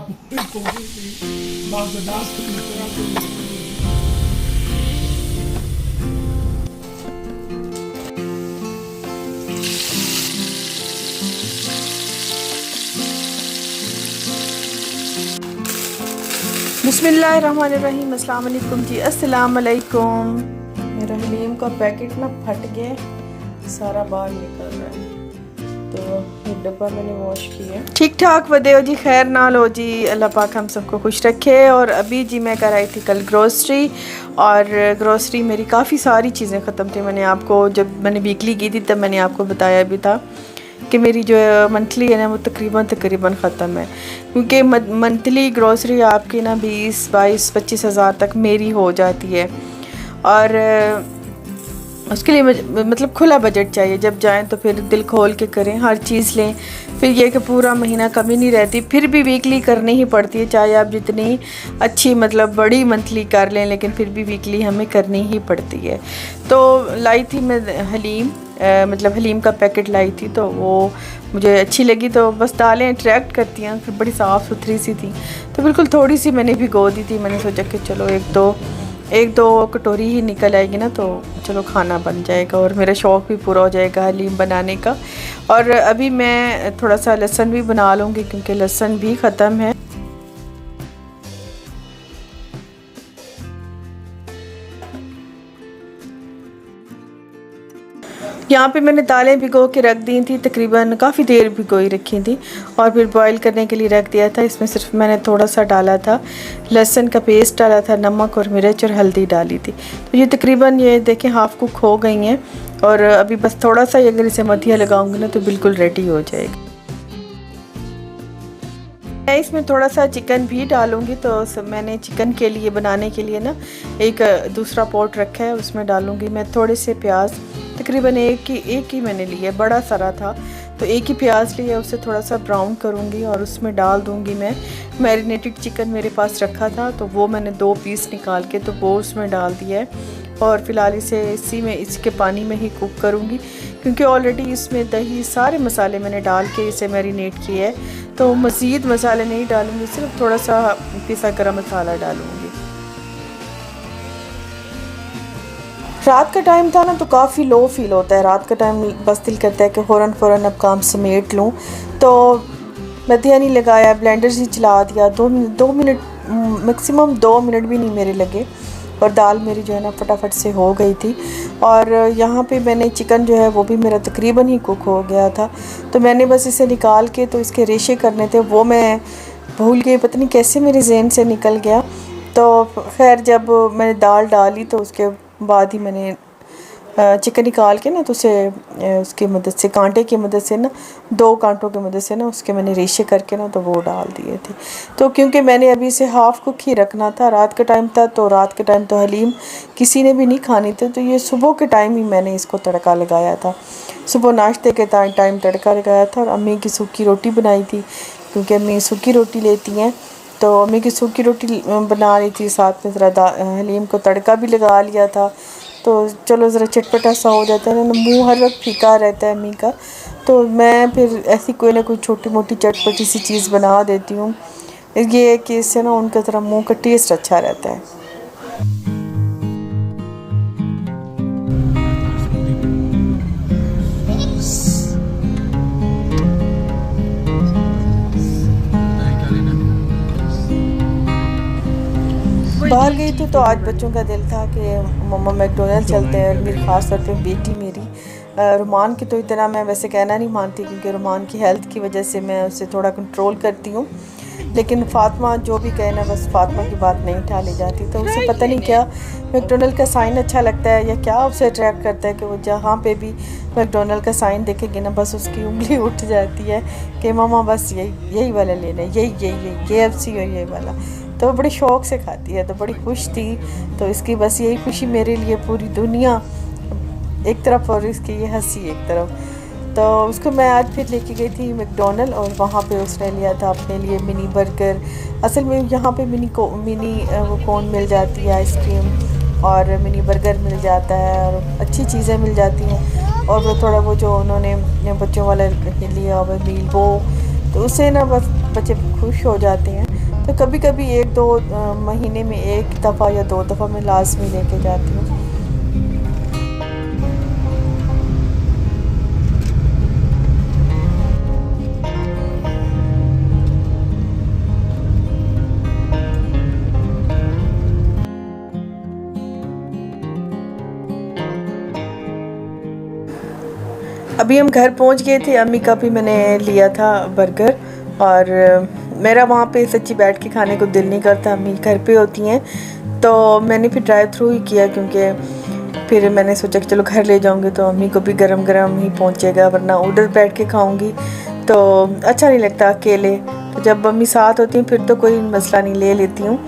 पूरी कोशिश की बर्दाश्त की तरह। बिस्मिल्लाहिर्रहमानिर्रहीम। अस्सलाम वालेकुम जी, अस्सलाम वालेकुम। मेरा हलीम का पैकेट ना फट गया, सारा बाहर निकल रहा है, तो ये डब्बा मैंने वॉश किया। ठीक ठाक वदे जी, खैर ना लो जी, अल्लाह पाक हम सबको खुश रखे। और अभी जी मैं कर आई थी कल ग्रोसरी, और ग्रोसरी मेरी काफ़ी सारी चीज़ें ख़त्म थी। मैंने आपको जब मैंने वीकली की थी तब मैंने आपको बताया भी था कि मेरी जो मंथली है ना वो तकरीबन ख़त्म है, क्योंकि मंथली ग्रोसरी आपकी ना 20-22-25 हज़ार तक मेरी हो जाती है। और उसके लिए मतलब खुला बजट चाहिए। जब जाएं तो फिर दिल खोल के करें, हर चीज़ लें। फिर ये कि पूरा महीना कमी नहीं रहती, फिर भी वीकली करनी ही पड़ती है, चाहे आप जितनी अच्छी मतलब बड़ी मंथली कर लें, लेकिन फिर भी वीकली हमें करनी ही पड़ती है। तो लाई थी मैं हलीम, मतलब हलीम का पैकेट लाई थी, तो वो मुझे अच्छी लगी। तो बस दालें अट्रैक्ट करती हैं, फिर बड़ी साफ़ सुथरी सी थी, तो बिल्कुल थोड़ी सी मैंने भिगो दी थी। मैंने सोचा कि चलो एक दो कटोरी ही निकल आएगी ना, तो चलो खाना बन जाएगा और मेरा शौक़ भी पूरा हो जाएगा हलीम बनाने का। और अभी मैं थोड़ा सा लहसुन भी बना लूँगी, क्योंकि लहसुन भी ख़त्म है। यहाँ पे मैंने दालें भिगो के रख दी थी, तकरीबन काफ़ी देर भिगोई रखी थी, और फिर बॉईल करने के लिए रख दिया था। इसमें सिर्फ मैंने थोड़ा सा डाला था लहसुन का पेस्ट, डाला था नमक और मिर्च और हल्दी डाली थी। तो ये तकरीबन ये देखें हाफ़ कुक हो गई हैं, और अभी बस थोड़ा सा अगर इसे मथिया लगाऊंगी ना तो बिल्कुल रेडी हो जाएगा। मैं इसमें थोड़ा सा चिकन भी डालूंगी, तो मैंने चिकन के लिए बनाने के लिए ना एक दूसरा पॉट रखा है, उसमें डालूंगी मैं थोड़े से प्याज। तकरीबन एक ही मैंने लिया, बड़ा सारा था, तो एक ही प्याज लिया, उसे थोड़ा सा ब्राउन करूंगी और उसमें डाल दूंगी मैं मैरिनेटेड चिकन मेरे पास रखा था, तो वो मैंने 2 पीस निकाल के तो वो उसमें डाल दिया है। और फ़िलहाल इसे इसके पानी में ही कुक करूँगी, क्योंकि ऑलरेडी इसमें दही सारे मसाले मैंने डाल के इसे मैरिनेट किया है, तो मज़ीद मसाले नहीं डालूँगी, सिर्फ थोड़ा सा पिसा गरम मसाला डालूँगी। रात का टाइम था ना, तो काफ़ी लो फील होता है। रात का टाइम बस दिल करता है कि फ़ौरन अब काम समेट लूँ, तो मध्या नहीं लगाया, ब्लेंडर से चला दिया। 2 मिनट मैक्सिमम 2 मिनट भी नहीं मेरे लगे, और दाल मेरी जो है ना फटाफट से हो गई थी। और यहाँ पे मैंने चिकन जो है वो भी मेरा तकरीबन ही कुक हो गया था, तो मैंने बस इसे निकाल के तो इसके रेशे करने थे, वो मैं भूल गई, पता नहीं कैसे मेरे जहन से निकल गया। तो खैर जब मैंने दाल डाली तो उसके बाद ही मैंने चिकन निकाल के ना तो उसे उसकी मदद से, कांटे की मदद से ना, 2 कांटों की मदद से ना उसके मैंने रेशे करके ना तो वो डाल दिए थे। तो क्योंकि मैंने अभी इसे हाफ़ कुक ही रखना था, रात का टाइम था, तो रात के टाइम तो हलीम किसी ने भी नहीं खानी थी, तो ये सुबह के टाइम ही मैंने इसको तड़का लगाया था। सुबह नाश्ते के टाइम तड़का लगाया था, और अम्मी की सूखी रोटी बनाई थी, क्योंकि अम्मी सूखी रोटी लेती हैं, तो अम्मी की सूखी रोटी बना रही थी, साथ में ज़रा हलीम को तड़का भी लगा लिया था। तो चलो ज़रा चटपटा सा हो जाता है ना, मुंह हर वक्त फीका रहता है अम्मी का, तो मैं फिर ऐसी कोई ना कोई छोटी मोटी चटपटी सी चीज़ बना देती हूँ। ये है कि इससे ना उनका ज़रा मुंह का टेस्ट अच्छा रहता है। बाहर गई थी तो आज बच्चों का दिल था कि मम्मा मैकडोनल्ड चलते हैं। मेरी ख़ास तौर पे बेटी मेरी रुमान की तो इतना मैं वैसे कहना नहीं मानती, क्योंकि रुमान की हेल्थ की वजह से मैं उसे थोड़ा कंट्रोल करती हूँ, लेकिन फ़ातिमा जो भी कहे ना, बस फ़ातिमा की बात नहीं टाली जाती। तो उसे पता नहीं क्या मैकडोनल्ड का साइन अच्छा लगता है या क्या उसे अट्रैक्ट करता है कि वो जहाँ पे भी मैकडोनल्ड का साइन देखेगी ना, बस उसकी उंगली उठ जाती है कि मामा बस यही वाला लेना है, यही KFC और ये वाला। तो वो बड़ी शौक़ से खाती है, तो बड़ी खुश थी। तो इसकी बस यही खुशी मेरे लिए पूरी दुनिया एक तरफ और इसकी ये हंसी एक तरफ। तो उसको मैं आज फिर लेके गई थी मैकडोनल्ड, और वहाँ पे उसने लिया था अपने लिए मिनी बर्गर। असल में यहाँ पे मिनी वो कोन मिल जाती है, आइसक्रीम और मिनी बर्गर मिल जाता है, और अच्छी चीज़ें मिल जाती हैं। और वो थोड़ा वो जो उन्होंने बच्चों वाला लिया हुआ मील, वो तो उससे ना बस बच्चे खुश हो जाते हैं। तो कभी कभी 1-2 महीने में 1 दफ़ा या 2 दफ़ा मैं लाजमी लेके जाती हूँ। अभी हम घर पहुंच गए थे। अम्मी का भी मैंने लिया था बर्गर, और मेरा वहाँ पे सच्ची बैठ के खाने को दिल नहीं करता। अम्मी घर पे होती हैं तो मैंने फिर ड्राइव थ्रू ही किया, क्योंकि फिर मैंने सोचा कि चलो घर ले जाऊँगी तो अम्मी को भी गरम गरम ही पहुँचेगा, वरना उधर बैठ के खाऊँगी तो अच्छा नहीं लगता अकेले। तो जब अम्मी साथ होती हैं फिर तो कोई मसला नहीं, ले लेती हूँ,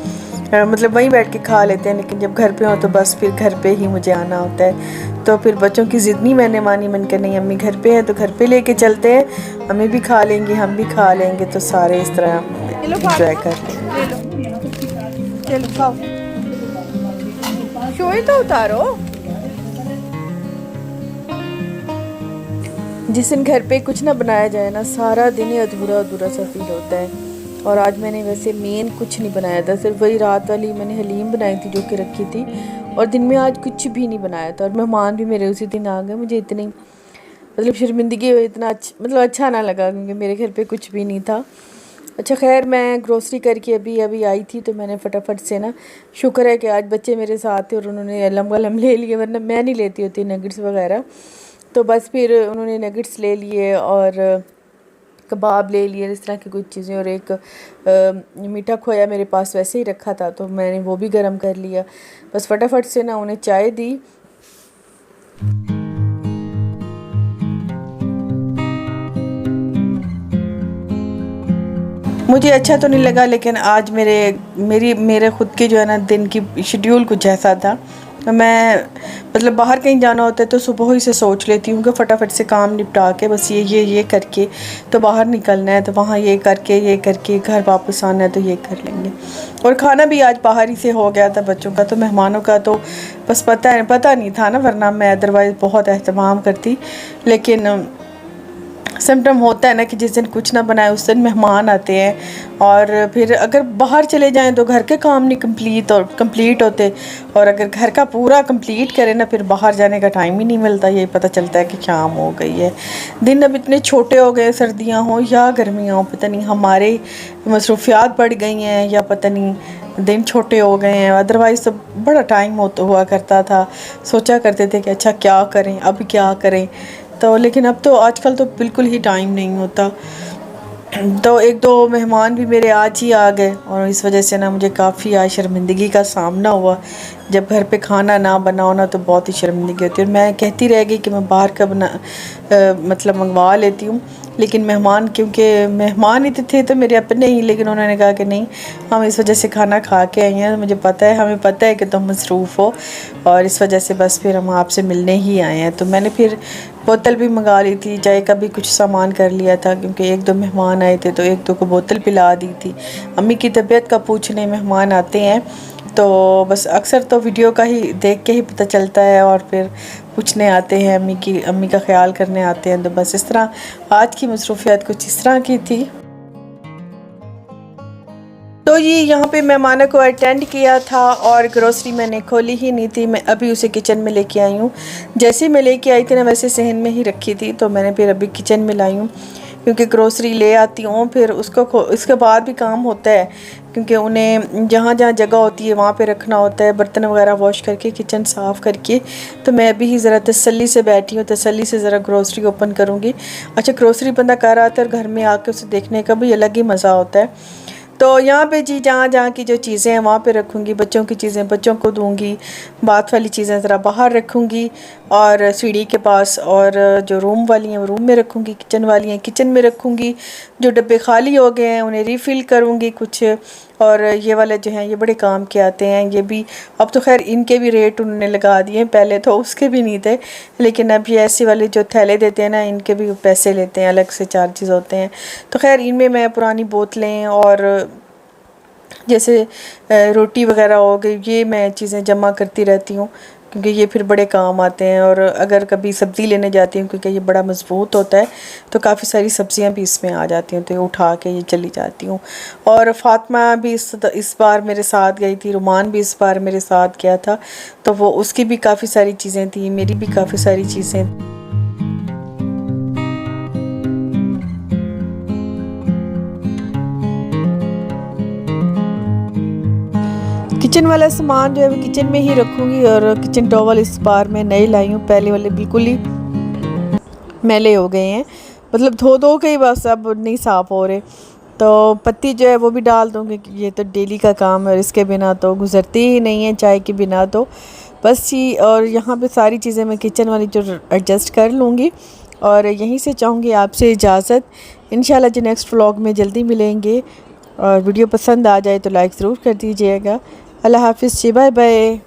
मतलब वहीं बैठ के खा लेते हैं। लेकिन जब घर पे हो तो बस फिर घर पे ही मुझे आना होता है। तो फिर बच्चों की ज़िद नहीं मैंने मानी, मैंने कहा नहीं अम्मी घर पे है तो घर पे लेके चलते हैं, अम्मी भी खा लेंगे हम भी खा लेंगे, तो सारे इस तरह इंजॉय कर लेंगे। चलो खाओ, शोए तो उतारो। जिस दिन घर पे कुछ ना बनाया जाए ना, सारा दिन ही अधूरा अधूरा सा फील होता है। और आज मैंने वैसे मेन कुछ नहीं बनाया था, सिर्फ वही रात वाली मैंने हलीम बनाई थी जो कि रखी थी, और दिन में आज कुछ भी नहीं बनाया था। और मेहमान भी मेरे उसी दिन आ गए। मुझे इतनी मतलब शर्मिंदगी हुई, इतना मतलब अच्छा ना लगा, क्योंकि मेरे घर पे कुछ भी नहीं था। अच्छा खैर, मैं ग्रोसरी करके अभी अभी आई थी तो मैंने फटाफट से ना, शुक्र है कि आज बच्चे मेरे साथ थे और उन्होंने अलम गलम ले लिए, वरना मैं नहीं लेती होती नगेट्स वगैरह। तो बस फिर उन्होंने नगेट्स ले लिए और कबाब ले लिए, इस तरह की कुछ चीज़ें, और एक मीठा खोया मेरे पास वैसे ही रखा था तो मैंने वो भी गर्म कर लिया। बस फटाफट से ना उन्हें चाय दी। मुझे अच्छा तो नहीं लगा, लेकिन आज मेरे ख़ुद के जो है ना दिन की शेड्यूल कुछ ऐसा था। मैं मतलब बाहर कहीं जाना होता है तो सुबह ही से सोच लेती हूँ कि फटाफट से काम निपटा के बस ये करके तो बाहर निकलना है, तो वहाँ ये करके घर वापस आना है तो ये कर लेंगे। और खाना भी आज बाहर ही से हो गया था बच्चों का, तो मेहमानों का तो बस पता नहीं था ना, वरना मैं अदरवाइज़ बहुत एहतमाम करती। लेकिन सिम्टम होता है ना कि जिस दिन कुछ ना बनाए उस दिन मेहमान आते हैं, और फिर अगर बाहर चले जाएं तो घर के काम नहीं कंप्लीट होते, और अगर घर का पूरा कंप्लीट करें ना फिर बाहर जाने का टाइम ही नहीं मिलता। यही पता चलता है कि शाम हो गई है। दिन अब इतने छोटे हो गए, सर्दियां हों या गर्मियाँ हों, पता नहीं हमारे मसरूफियात बढ़ गई हैं या पता नहीं दिन छोटे हो गए हैं। अदरवाइज़ तो बड़ा टाइम हुआ करता था, सोचा करते थे कि अच्छा क्या करें, अब क्या करें। तो लेकिन अब तो आजकल तो बिल्कुल ही टाइम नहीं होता। तो 1-2 मेहमान भी मेरे आज ही आ गए, और इस वजह से ना मुझे काफ़ी आज शर्मिंदगी का सामना हुआ। जब घर पे खाना ना बनाओ ना तो बहुत ही शर्मिंदगी होती है। और मैं कहती रह गई कि मैं बाहर का मतलब मंगवा लेती हूँ, लेकिन क्योंकि मेहमान ही थे तो मेरे अपने ही, लेकिन उन्होंने कहा कि नहीं, हम इस वजह से खाना खा के आई हैं, मुझे पता है, हमें पता है कि तुम मसरूफ़ हो, और इस वजह से बस फिर हम आपसे मिलने ही आए हैं। तो मैंने फिर बोतल भी मंगा ली थी, चाय का भी कुछ सामान कर लिया था, क्योंकि 1-2 मेहमान आए थे तो 1-2 को बोतल पिला दी थी। अम्मी की तबीयत का पूछने मेहमान आते हैं तो बस अक्सर तो वीडियो का ही देख के ही पता चलता है, और फिर पूछने आते हैं, अम्मी का ख्याल करने आते हैं। तो बस इस तरह आज की मसरूफियत कुछ इस तरह की थी। तो ये यहाँ पे मेहमानों को अटेंड किया था, और ग्रोसरी मैंने खोली ही नहीं थी, मैं अभी उसे किचन में लेके आई हूँ। जैसे मैं लेके आई थी ना वैसे सहन में ही रखी थी, तो मैंने फिर अभी किचन में लाई हूँ, क्योंकि ग्रोसरी ले आती हूँ फिर उसके बाद भी काम होता है, क्योंकि उन्हें जहाँ जहाँ जगह होती है वहाँ पे रखना होता है, बर्तन वगैरह वॉश करके किचन साफ़ करके। तो मैं अभी ही ज़रा तसल्ली से बैठी हूँ, तसल्ली से ज़रा ग्रोसरी ओपन करूँगी। अच्छा, ग्रोसरी बंदा कर आता है और घर में आके उसे देखने का भी अलग ही मज़ा होता है। तो यहाँ पे जी जहाँ जहाँ की जो चीज़ें हैं वहाँ पे रखूँगी, बच्चों की चीज़ें बच्चों को दूँगी, बात वाली चीज़ें ज़रा बाहर रखूँगी और सीढ़ी के पास, और जो रूम वाली हैं वो रूम में रखूँगी, किचन वाली हैं किचन में रखूँगी। जो डब्बे खाली हो गए हैं उन्हें रीफ़िल करूँगी कुछ, और ये वाले जो हैं ये बड़े काम के आते हैं। ये भी अब तो खैर इनके भी रेट उन्होंने लगा दिए हैं, पहले तो उसके भी नहीं थे, लेकिन अब ये ऐसे वाले जो थैले देते हैं ना इनके भी पैसे लेते हैं, अलग से चार्जेस होते हैं। तो खैर इनमें मैं पुरानी बोतलें और जैसे रोटी वगैरह हो गई, ये मैं चीज़ें जमा करती रहती हूँ। क्योंकि ये फिर बड़े काम आते हैं। और अगर कभी सब्ज़ी लेने जाती हूँ, क्योंकि ये बड़ा मज़बूत होता है, तो काफ़ी सारी सब्ज़ियाँ भी इसमें आ जाती हैं, तो ये उठा के ये चली जाती हूँ। और फ़ातिमा भी इस बार मेरे साथ गई थी, रुमान भी इस बार मेरे साथ गया था, तो वो उसकी भी काफ़ी सारी चीज़ें थी, मेरी भी काफ़ी सारी चीज़ें। किचन वाला सामान जो है वो किचन में ही रखूँगी। और किचन टॉवल इस बार मैं नए लाई हूँ, पहले वाले बिल्कुल ही मैले हो गए हैं, मतलब धो धो के ही बस अब नहीं साफ़ हो रहे। तो पत्ती जो है वो भी डाल दूँगी, ये तो डेली का काम है और इसके बिना तो गुज़रती ही नहीं है, चाय के बिना तो बस ही। और यहाँ पे सारी चीज़ें मैं किचन वाली जो एडजस्ट कर लूँगी। और यहीं से चाहूँगी आपसे इजाज़त, इंशाल्लाह जो नेक्स्ट व्लॉग में जल्दी मिलेंगे। और वीडियो पसंद आ जाए तो लाइक ज़रूर कर दीजिएगा। अल्लाह हाफ़िज़ जी, बाय बाय।